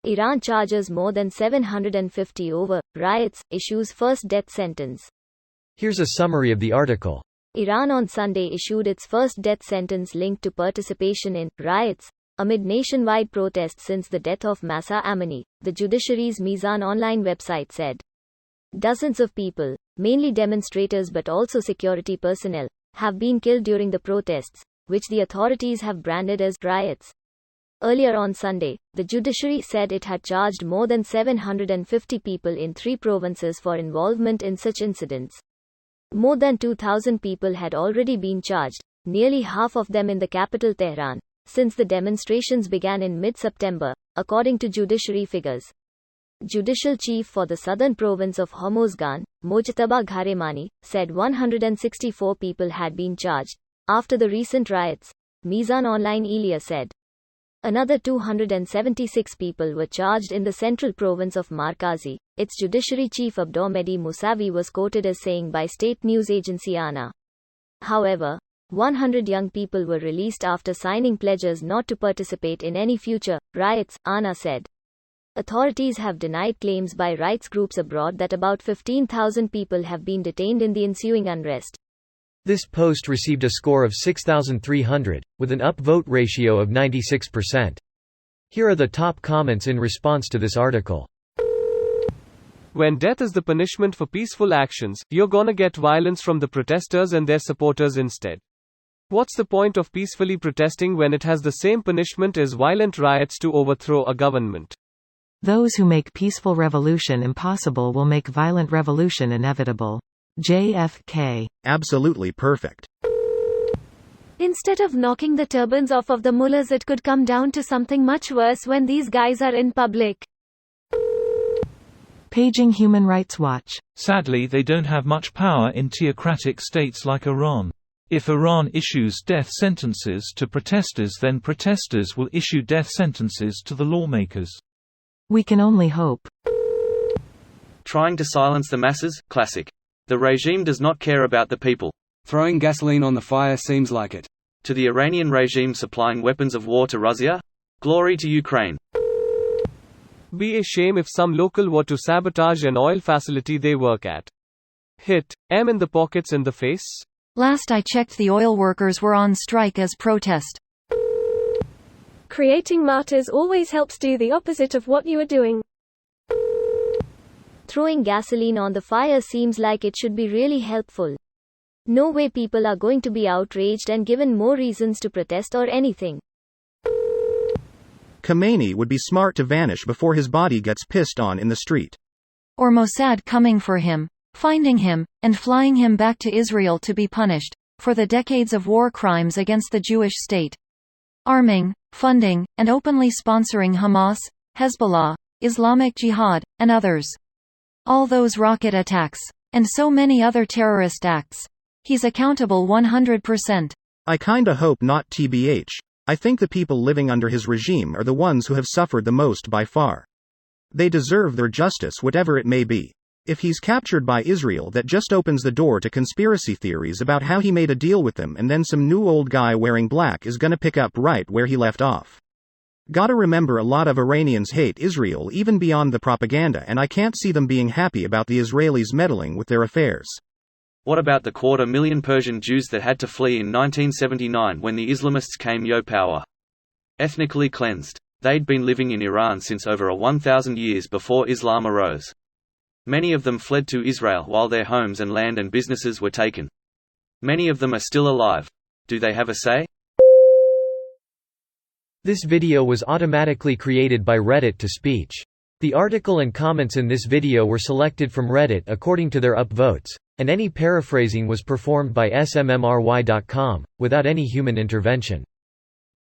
Iran charges more than 750 over riots, issues first death sentence. Here's a summary of the article. Iran on Sunday issued its first death sentence linked to participation in riots amid nationwide protests since the death of Mahsa Amini, the judiciary's Mizan online website said. Dozens of people, mainly demonstrators but also security personnel, have been killed during the protests, which the authorities have branded as riots. Earlier on Sunday, the judiciary said it had charged more than 750 people in 3 provinces for involvement in such incidents. More than 2,000 people had already been charged, nearly half of them in the capital Tehran, since the demonstrations began in mid-September, according to judiciary figures. Judicial chief for the southern province of Hormozgan, Mojtaba Gharemani, said 164 people had been charged after the recent riots, Mizan Online Elia said. Another 276 people were charged in the central province of Markazi. Its judiciary chief Abdolmehdi Mousavi was quoted as saying by state news agency ANA. However, 100 young people were released after signing pledges not to participate in any future riots, ANA said. Authorities have denied claims by rights groups abroad that about 15,000 people have been detained in the ensuing unrest. This post received a score of 6,300, with an upvote ratio of 96%. Here are the top comments in response to this article. When death is the punishment for peaceful actions, you're gonna get violence from the protesters and their supporters instead. What's the point of peacefully protesting when it has the same punishment as violent riots to overthrow a government? Those who make peaceful revolution impossible will make violent revolution inevitable. JFK. Absolutely perfect. Instead of knocking the turbans off of the mullahs, it could come down to something much worse when these guys are in public. Paging Human Rights Watch. Sadly, they don't have much power in theocratic states like Iran. If Iran issues death sentences to protesters, then protesters will issue death sentences to the lawmakers. We can only hope. Trying to silence the masses, classic. The regime does not care about the people. Throwing gasoline on the fire seems like it. To the Iranian regime supplying weapons of war to Russia? Glory to Ukraine. Be a shame if some local were to sabotage an oil facility they work at. Hit M in the pockets and the face. Last I checked, the oil workers were on strike as protest. Creating martyrs always helps do the opposite of what you are doing. Throwing gasoline on the fire seems like it should be really helpful. No way people are going to be outraged and given more reasons to protest or anything. Khomeini would be smart to vanish before his body gets pissed on in the street. Or Mossad coming for him, finding him, and flying him back to Israel to be punished for the decades of war crimes against the Jewish state. Arming, funding, and openly sponsoring Hamas, Hezbollah, Islamic Jihad, and others. All those rocket attacks. And so many other terrorist acts. He's accountable 100%. I kinda hope not, TBH. I think the people living under his regime are the ones who have suffered the most by far. They deserve their justice, whatever it may be. If he's captured by Israel, that just opens the door to conspiracy theories about how he made a deal with them, and then some new old guy wearing black is gonna pick up right where he left off. Gotta remember, a lot of Iranians hate Israel even beyond the propaganda, and I can't see them being happy about the Israelis meddling with their affairs. What about the 250,000 Persian Jews that had to flee in 1979 when the Islamists came to power? Ethnically cleansed. They'd been living in Iran since over 1,000 years before Islam arose. Many of them fled to Israel while their homes and land and businesses were taken. Many of them are still alive. Do they have a say? This video was automatically created by Reddit to speech. The article and comments in this video were selected from Reddit according to their upvotes, and any paraphrasing was performed by smmry.com, without any human intervention.